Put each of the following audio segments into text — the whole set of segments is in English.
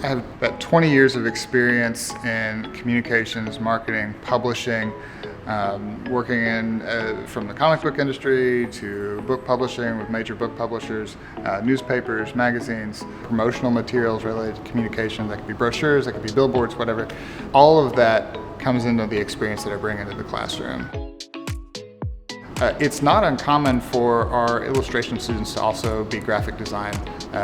I have about 20 years of experience in communications, marketing, publishing, working in from the comic book industry to book publishing with major book publishers, newspapers, magazines, promotional materials related to communication. That could be brochures, that could be billboards, whatever. All of that comes into the experience that I bring into the classroom. It's not uncommon for our illustration students to also be graphic design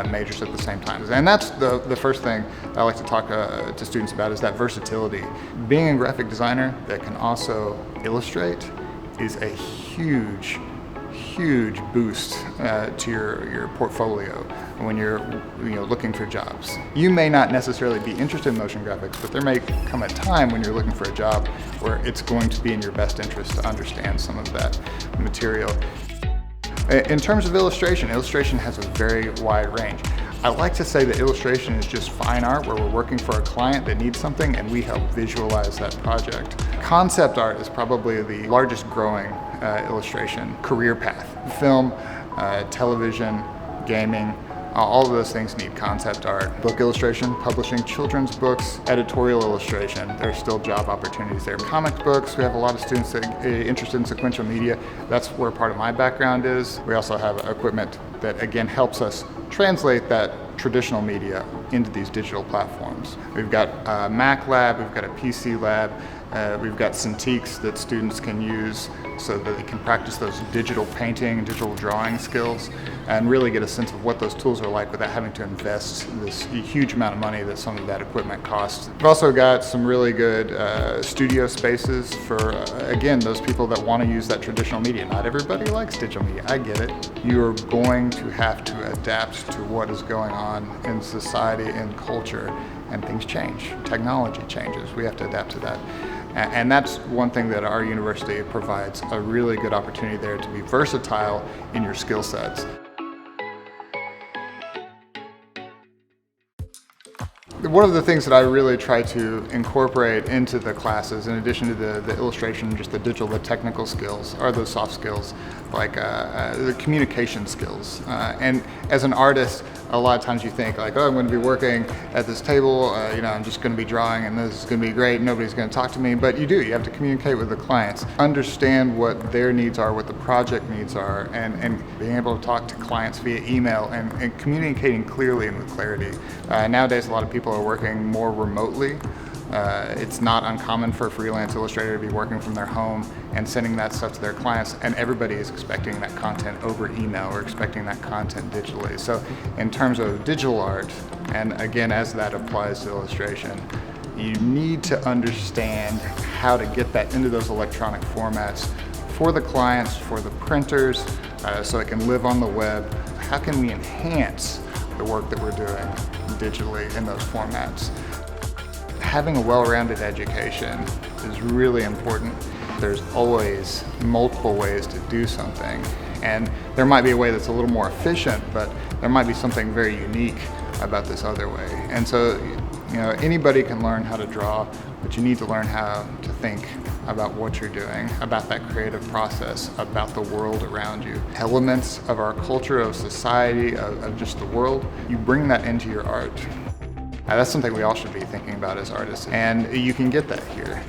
majors at the same time. And that's the first thing I like to talk to students about, is that versatility. Being a graphic designer that can also illustrate is a huge boost to your portfolio when you're looking for jobs. You may not necessarily be interested in motion graphics, but there may come a time when you're looking for a job where it's going to be in your best interest to understand some of that material. In terms of illustration has a very wide range. I like to say that illustration is just fine art, where we're working for a client that needs something and we help visualize that project. Concept art is probably the largest growing illustration career path. Film, television, gaming, all of those things need concept art. Book illustration, publishing children's books, editorial illustration, there's still job opportunities there. Comic books, we have a lot of students that are interested in sequential media. That's where part of my background is. We also have equipment that again helps us translate that traditional media into these digital platforms. We've got a Mac lab, we've got a PC lab, we've got Cintiqs that students can use so that they can practice those digital painting, digital drawing skills, and really get a sense of what those tools are like without having to invest this huge amount of money that some of that equipment costs. We've also got some really good studio spaces for, again, those people that want to use that traditional media. Not everybody likes digital media, I get it. You're going to have to adapt to what is going on in society and culture, and things change. Technology changes, we have to adapt to that. And that's one thing that our university provides, a really good opportunity there to be versatile in your skill sets. One of the things that I really try to incorporate into the classes, in addition to the illustration, just the digital, the technical skills, are those soft skills, like the communication skills. And as an artist, a lot of times you think like, oh, I'm going to be working at this table, I'm just going to be drawing and this is going to be great, nobody's going to talk to me. But you do, you have to communicate with the clients, understand what their needs are, what the project needs are, and being able to talk to clients via email and communicating clearly and with clarity. Nowadays, a lot of people are working more remotely. It's not uncommon for a freelance illustrator to be working from their home and sending that stuff to their clients, and everybody is expecting that content over email or expecting that content digitally. So in terms of digital art, and again as that applies to illustration, you need to understand how to get that into those electronic formats for the clients, for the printers, so it can live on the web. How can we enhance the work that we're doing digitally in those formats? Having a well-rounded education is really important. There's always multiple ways to do something, and there might be a way that's a little more efficient, but there might be something very unique about this other way. And so, anybody can learn how to draw, but you need to learn how to think about what you're doing, about that creative process, about the world around you. Elements of our culture, of society, of just the world, you bring that into your art. That's something we all should be thinking about as artists, and you can get that here.